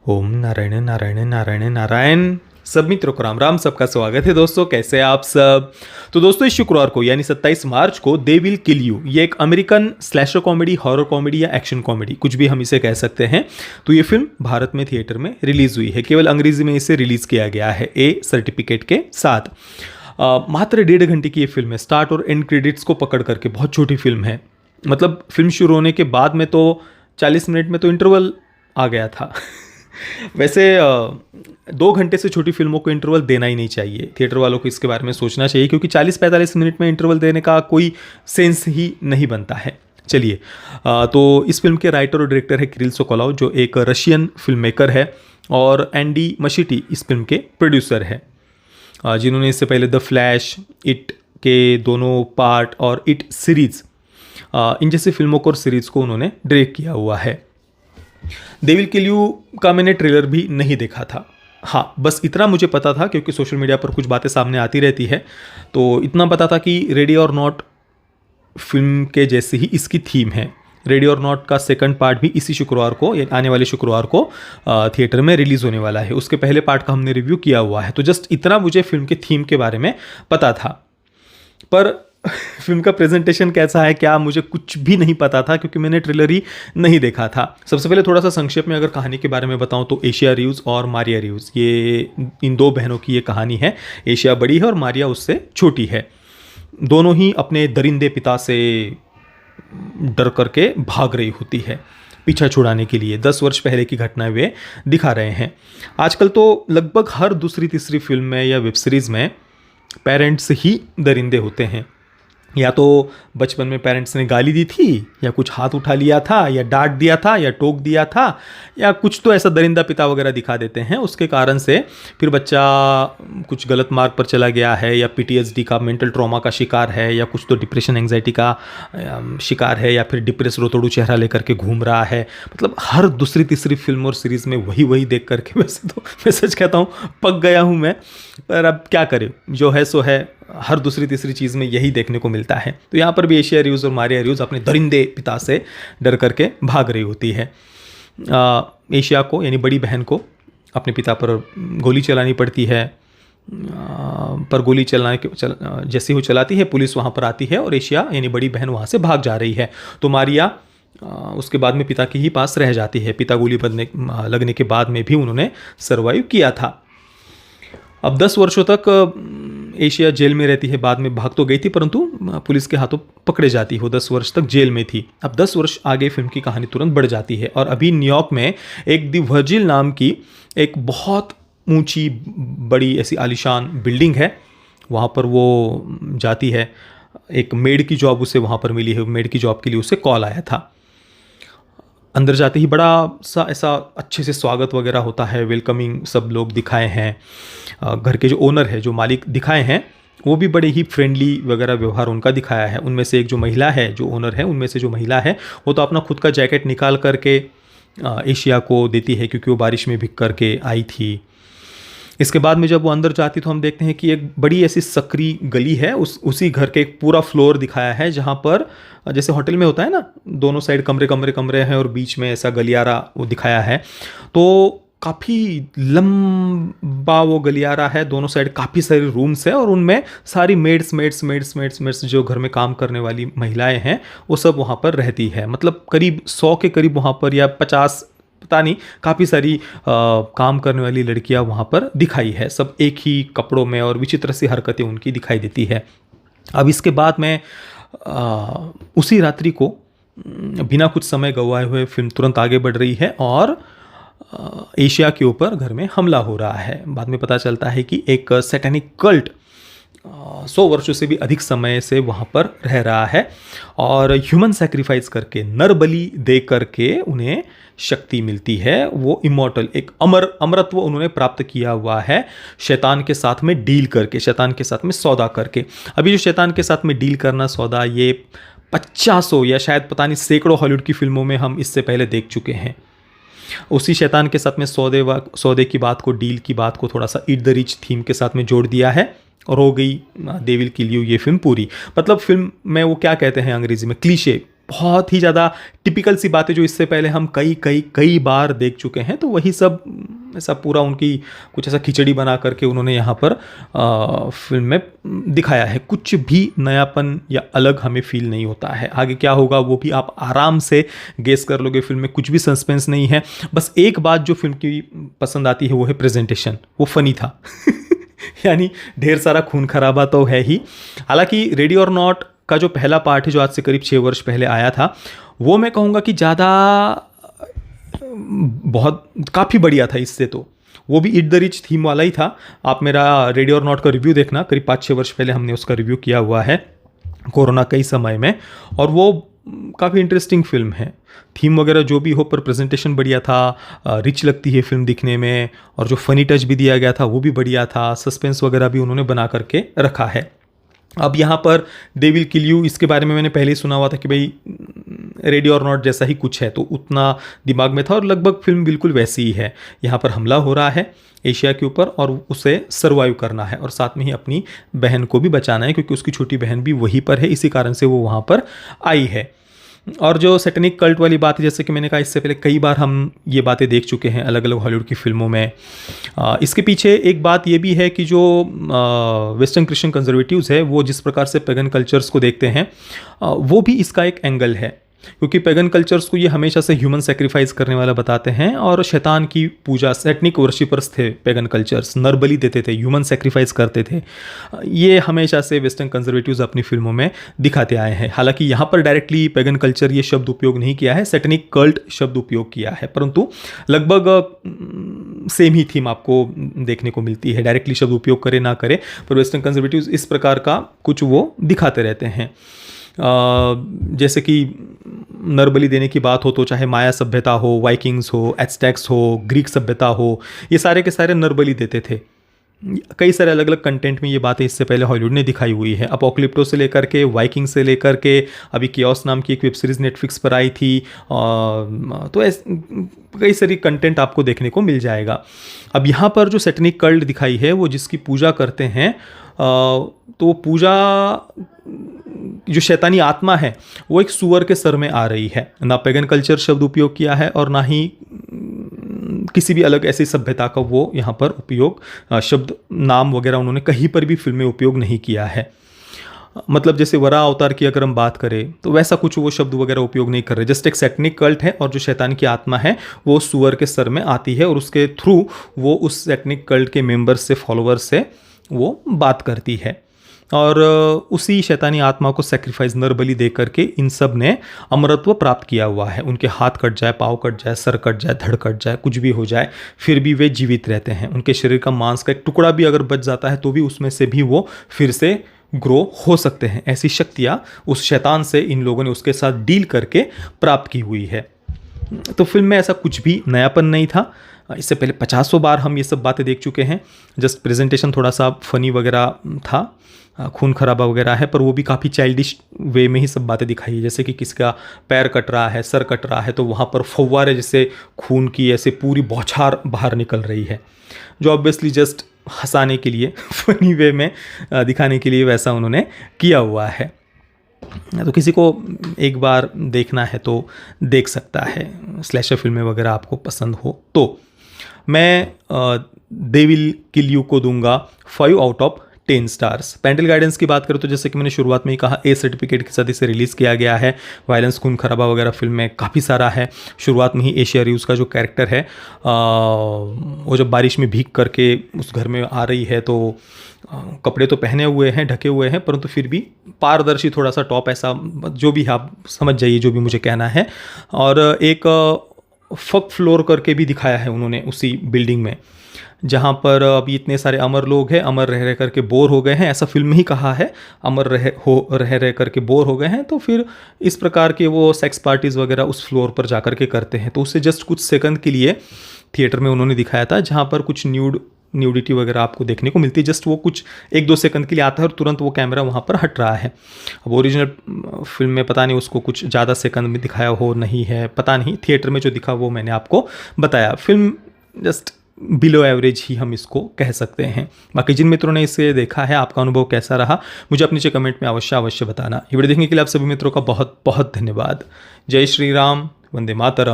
ओम नारायण नारायण नारायण नारायण। सब मित्रों को राम राम, सबका स्वागत है। दोस्तों कैसे हैं आप सब। तो दोस्तों इस शुक्रवार को यानी 27 मार्च को दे विल किल यू, ये एक American slasher comedy, horror comedy या एक्शन कॉमेडी, कुछ भी हम इसे कह सकते हैं। तो ये फिल्म भारत में थिएटर में रिलीज हुई है। केवल अंग्रेजी में इसे रिलीज किया गया है ए सर्टिफिकेट के साथ। मात्र 1.5 घंटे की ये फिल्म है। स्टार्ट और एंड क्रेडिट्स को पकड़ करके बहुत छोटी फिल्म है। मतलब फिल्म शुरू होने के बाद में तो 40 मिनट में तो इंटरवल आ गया था। वैसे 2 घंटे से छोटी फिल्मों को इंटरवल देना ही नहीं चाहिए। थिएटर वालों को इसके बारे में सोचना चाहिए, क्योंकि 40-45 मिनट में इंटरवल देने का कोई सेंस ही नहीं बनता है। चलिए, तो इस फिल्म के राइटर और डायरेक्टर है किरिल सोकोलोव, जो एक रशियन फिल्म मेकर है, और एंडी मशीटी इस फिल्म के प्रोड्यूसर है, जिन्होंने इससे पहले द फ्लैश, इट के दोनों पार्ट और इट सीरीज, इन जैसी फिल्मों को और सीरीज को उन्होंने डायरेक्ट किया हुआ है। दे विल किल यू का मैंने ट्रेलर भी नहीं देखा था। हाँ, बस इतना मुझे पता था, क्योंकि सोशल मीडिया पर कुछ बातें सामने आती रहती है, तो इतना पता था कि रेडी और नॉट फिल्म के जैसी ही इसकी थीम है। रेडी और नॉट का सेकंड पार्ट भी इसी शुक्रवार को, आने वाले शुक्रवार को थिएटर में रिलीज होने वाला है। उसके पहले पार्ट का हमने रिव्यू किया हुआ है। तो जस्ट इतना मुझे फिल्म के थीम के बारे में पता था, पर फिल्म का प्रेजेंटेशन कैसा है क्या, मुझे कुछ भी नहीं पता था, क्योंकि मैंने ट्रेलर ही नहीं देखा था। सबसे पहले थोड़ा सा संक्षेप में अगर कहानी के बारे में बताऊं तो एशिया रिव्स और मारिया रिव्स, ये इन दो बहनों की ये कहानी है। एशिया बड़ी है और मारिया उससे छोटी है। दोनों ही अपने दरिंदे पिता से डर करके भाग रही होती है पीछा छुड़ाने के लिए। 10 वर्ष पहले की घटनाएं वे दिखा रहे हैं। आजकल तो लगभग हर दूसरी तीसरी फिल्म में या वेब सीरीज़ में पेरेंट्स ही दरिंदे होते हैं। या तो बचपन में पेरेंट्स ने गाली दी थी, या कुछ हाथ उठा लिया था, या डांट दिया था, या टोक दिया था, या कुछ तो ऐसा दरिंदा पिता वगैरह दिखा देते हैं। उसके कारण से फिर बच्चा कुछ गलत मार्ग पर चला गया है, या पीटीएसडी का, मेंटल ट्रॉमा का शिकार है, या कुछ तो डिप्रेशन एंग्जाइटी का शिकार है, या फिर डिप्रेस रोतोड़ू चेहरा लेकर के घूम रहा है। मतलब हर दूसरी तीसरी फिल्म और सीरीज़ में वही देख करके वैसे तो मैं सच कहता हूँ पक गया हूँ मैं, पर अब क्या करें, जो है सो है। हर दूसरी तीसरी चीज़ में यही देखने को मिलता है। तो यहाँ पर भी एशिया रिव्स और मारिया रिव्स अपने दरिंदे पिता से डर करके भाग रही होती है। एशिया को यानी बड़ी बहन को अपने पिता पर गोली चलानी पड़ती है, पर गोली जैसे ही वो चलाती है, पुलिस वहाँ पर आती है और एशिया यानी बड़ी बहन वहाँ से भाग जा रही है। तो मारिया उसके बाद में पिता के ही पास रह जाती है। पिता गोली लगने के बाद में भी उन्होंने सर्वाइव किया था। अब 10 वर्षों तक एशिया जेल में रहती है। बाद में भाग तो गई थी, परंतु पुलिस के हाथों पकड़े जाती हो। 10 वर्ष तक जेल में थी। अब 10 वर्ष आगे फिल्म की कहानी तुरंत बढ़ जाती है, और अभी न्यूयॉर्क में एक दी वर्जिल नाम की एक बहुत ऊंची बड़ी ऐसी आलीशान बिल्डिंग है। वहाँ पर वो जाती है। एक मेड की जॉब उसे वहाँ पर मिली है। मेड की जॉब के लिए उसे कॉल आया था। अंदर जाते ही बड़ा सा ऐसा अच्छे से स्वागत वगैरह होता है, वेलकमिंग सब लोग दिखाए हैं। घर के जो ओनर है, जो मालिक दिखाए हैं, वो भी बड़े ही फ्रेंडली वगैरह व्यवहार उनका दिखाया है। उनमें से एक जो महिला है, जो ओनर है, उनमें से जो महिला है, वो तो अपना खुद का जैकेट निकाल करके एशिया को देती है, क्योंकि वो बारिश में भीग करके आई थी। इसके बाद में जब वो अंदर जाती तो हम देखते हैं कि एक बड़ी ऐसी सकरी गली है। उसी घर के एक पूरा फ्लोर दिखाया है, जहाँ पर जैसे होटल में होता है ना, दोनों साइड कमरे हैं और बीच में ऐसा गलियारा वो दिखाया है। तो काफ़ी लंबा वो गलियारा है, दोनों साइड काफ़ी सारे रूम्स हैं, और उनमें सारी मेड्स जो घर में काम करने वाली महिलाएं हैं, वो सब वहाँ पर रहती है। मतलब करीब 100 के करीब वहाँ पर, या 50 पता नहीं, काफ़ी सारी काम करने वाली लड़कियां वहाँ पर दिखाई है। सब एक ही कपड़ों में, और विचित्र सी हरकतें उनकी दिखाई देती है। अब इसके बाद में उसी रात्रि को बिना कुछ समय गंवाए हुए फिल्म तुरंत आगे बढ़ रही है, और एशिया के ऊपर घर में हमला हो रहा है। बाद में पता चलता है कि एक सैटेनिक कल्ट 100 वर्षों से भी अधिक समय से वहाँ पर रह रहा है, और ह्यूमन सेक्रीफाइस करके, नर बलि दे करके उन्हें शक्ति मिलती है। वो इमॉर्टल, एक अमरत्व उन्होंने प्राप्त किया हुआ है, शैतान के साथ में डील करके, शैतान के साथ में सौदा करके। अभी जो शैतान के साथ में डील करना सौदा, ये 50 या शायद पता नहीं सैकड़ों हॉलीवुड की फिल्मों में हम इससे पहले देख चुके हैं। उसी शैतान के साथ में सौदे की बात को, डील की बात को थोड़ा सा ईट द रिच थीम के साथ में जोड़ दिया है, और हो गई दे विल किल यू ये फिल्म पूरी। मतलब फिल्म में वो क्या कहते हैं अंग्रेजी में, क्लीशे, बहुत ही ज़्यादा टिपिकल सी बातें जो इससे पहले हम कई बार देख चुके हैं, तो वही सब ऐसा पूरा उनकी कुछ ऐसा खिचड़ी बना करके उन्होंने यहाँ पर फिल्म में दिखाया है। कुछ भी नयापन या अलग हमें फील नहीं होता है। आगे क्या होगा वो भी आप आराम से गेस कर लोगे। फिल्म में कुछ भी सस्पेंस नहीं है। बस एक बात जो फिल्म की पसंद आती है वो है प्रेजेंटेशन। वो फनी था यानी ढेर सारा खून खराबा तो है ही। हालांकि रेडी और नॉट का जो पहला पार्ट है जो आज से करीब 6 वर्ष पहले आया था, वो मैं कहूँगा कि ज़्यादा बहुत काफ़ी बढ़िया था इससे। तो वो भी इट द रिच थीम वाला ही था। आप मेरा रेडी और नॉट का रिव्यू देखना, करीब 5-6 वर्ष पहले हमने उसका रिव्यू किया हुआ है कोरोना के समय में, और वो काफ़ी इंटरेस्टिंग फिल्म है। थीम वगैरह जो भी हो, पर प्रेजेंटेशन बढ़िया था, रिच लगती है फिल्म दिखने में, और जो फनी टच भी दिया गया था वो भी बढ़िया था। सस्पेंस वगैरह भी उन्होंने बना करके रखा है। अब यहाँ पर दे विल किल यू, इसके बारे में मैंने पहले ही सुना हुआ था कि भाई रेडी और नॉट जैसा ही कुछ है, तो उतना दिमाग में था, और लगभग फिल्म बिल्कुल वैसी ही है। यहाँ पर हमला हो रहा है एशिया के ऊपर और उसे सर्वाइव करना है, और साथ में ही अपनी बहन को भी बचाना है, क्योंकि उसकी छोटी बहन भी वहीं पर है, इसी कारण से वो वहाँ पर आई है। और जो सैटेनिक कल्ट वाली बात है, जैसे कि मैंने कहा इससे पहले कई बार हम ये बातें देख चुके हैं अलग अलग हॉलीवुड की फिल्मों में। इसके पीछे एक बात ये भी है कि जो वेस्टर्न क्रिश्चियन कंजर्वेटिव्स है वो जिस प्रकार से पैगन कल्चर्स को देखते हैं, वो भी इसका एक एंगल है। क्योंकि पैगन कल्चर्स को ये हमेशा से ह्यूमन सेक्रीफाइस करने वाला बताते हैं, और शैतान की पूजा, सैटनिक वर्शिपर्स थे पैगन कल्चर्स, नर बलि देते थे, ह्यूमन सेक्रीफाइस करते थे। ये हमेशा से वेस्टर्न कंजर्वेटिव्स अपनी फिल्मों में दिखाते आए हैं। हालांकि यहाँ पर डायरेक्टली पैगन कल्चर ये शब्द उपयोग नहीं किया है, सैटनिक कल्ट शब्द उपयोग किया है, परंतु लगभग सेम ही थीम आपको देखने को मिलती है। डायरेक्टली शब्द उपयोग करे ना करे, पर वेस्टर्न कंजर्वेटिव्स इस प्रकार का कुछ वो दिखाते रहते हैं। जैसे कि नरबली देने की बात हो तो चाहे माया सभ्यता हो, वाइकिंग्स हो, एज़टेक्स हो, ग्रीक सभ्यता हो, ये सारे के सारे नरबली देते थे। कई सारे अलग अलग कंटेंट में ये बातें इससे पहले हॉलीवुड ने दिखाई हुई है। अपोकलिप्टो से लेकर के, वाइकिंग से लेकर के, अभी कियोस नाम की एक वेब सीरीज़ नेटफ्लिक्स पर आई थी, तो कई सारी कंटेंट आपको देखने को मिल जाएगा। अब यहाँ पर जो सैटेनिक कल्ट दिखाई है वो जिसकी पूजा करते हैं, तो पूजा जो शैतानी आत्मा है वो एक सुअर के सर में आ रही है। ना पैगन कल्चर शब्द उपयोग किया है और ना ही किसी भी अलग ऐसी सभ्यता का वो यहाँ पर उपयोग, शब्द नाम वगैरह उन्होंने कहीं पर भी फिल्म में उपयोग नहीं किया है। मतलब जैसे वरा अवतार की अगर हम बात करें तो वैसा कुछ वो शब्द वगैरह उपयोग नहीं कर रहे। जस्ट एक सैटनिक कल्ट है, और जो शैतान की आत्मा है वो सुअर के सर में आती है, और उसके थ्रू वो उस सैटनिक कल्ट के मेंबर्स से, फॉलोअर्स से वो बात करती है। और उसी शैतानी आत्मा को सेक्रीफाइस, नरबली दे करके इन सब ने अमरत्व प्राप्त किया हुआ है। उनके हाथ कट जाए, पाँव कट जाए, सर कट जाए, धड़ कट जाए, कुछ भी हो जाए, फिर भी वे जीवित रहते हैं। उनके शरीर का मांस का एक टुकड़ा भी अगर बच जाता है तो भी उसमें से भी वो फिर से ग्रो हो सकते हैं। ऐसी शक्तियाँ उस शैतान से इन लोगों ने उसके साथ डील करके प्राप्त की हुई है। तो फिल्म में ऐसा कुछ भी नयापन नहीं था। इससे पहले 50 बार हम ये सब बातें देख चुके हैं। जस्ट प्रेजेंटेशन थोड़ा सा फनी वगैरह था, खून खराबा वगैरह है, पर वो भी काफ़ी चाइल्डिश वे में ही सब बातें दिखाई है। जैसे कि किसका पैर कट रहा है, सर कट रहा है, तो वहाँ पर फव्वारे जैसे खून की ऐसे पूरी बौछार बाहर निकल रही है, जो ऑब्वियसली जस्ट हंसाने के लिए, फनी वे में दिखाने के लिए वैसा उन्होंने किया हुआ है। तो किसी को एक बार देखना है तो देख सकता है, स्लैशर फिल्में वगैरह आपको पसंद हो तो। मैं दे विल किल यू को दूंगा 5/10 स्टार्स। पेरेंटल गाइडेंस की बात करूँ तो जैसे कि मैंने शुरुआत में ही कहा, ए सर्टिफिकेट के साथ इसे रिलीज़ किया गया है। वायलेंस, खून खराबा वगैरह फिल्म में काफ़ी सारा है। शुरुआत में ही एशिया रिव्यूज़ का जो कैरेक्टर है, वो जब बारिश में भीग करके उस घर में आ रही है, तो कपड़े तो पहने हुए हैं, ढके हुए हैं, परंतु फिर भी पारदर्शी थोड़ा सा टॉप, ऐसा जो भी आप समझ जाइए जो भी मुझे कहना है। और एक फक फ्लोर करके भी दिखाया है उन्होंने उसी बिल्डिंग में, जहाँ पर अभी इतने सारे अमर लोग हैं, अमर रह करके बोर हो गए हैं, ऐसा फिल्म में ही कहा है, अमर रह करके बोर हो गए हैं, तो फिर इस प्रकार के वो सेक्स पार्टीज़ वगैरह उस फ्लोर पर जा कर के करते हैं। तो उससे जस्ट कुछ सेकंड के लिए थिएटर में उन्होंने दिखाया था, जहाँ पर कुछ न्यूडिटी वगैरह आपको देखने को मिलती है। जस्ट वो कुछ 1-2 सेकंड के लिए आता है और तुरंत वो कैमरा वहाँ पर हट रहा है। अब ओरिजिनल फिल्म में पता नहीं उसको कुछ ज़्यादा सेकंड में दिखाया हो, नहीं है, पता नहीं। थिएटर में जो दिखा वो मैंने आपको बताया। फिल्म जस्ट बिलो एवरेज ही हम इसको कह सकते हैं। बाकी जिन मित्रों ने इसे देखा है, आपका अनुभव कैसा रहा मुझे अपने नीचे कमेंट में अवश्य बताना। ये वीडियो देखने के लिए आप सभी मित्रों का बहुत बहुत धन्यवाद। जय श्री राम, वंदे मातरम।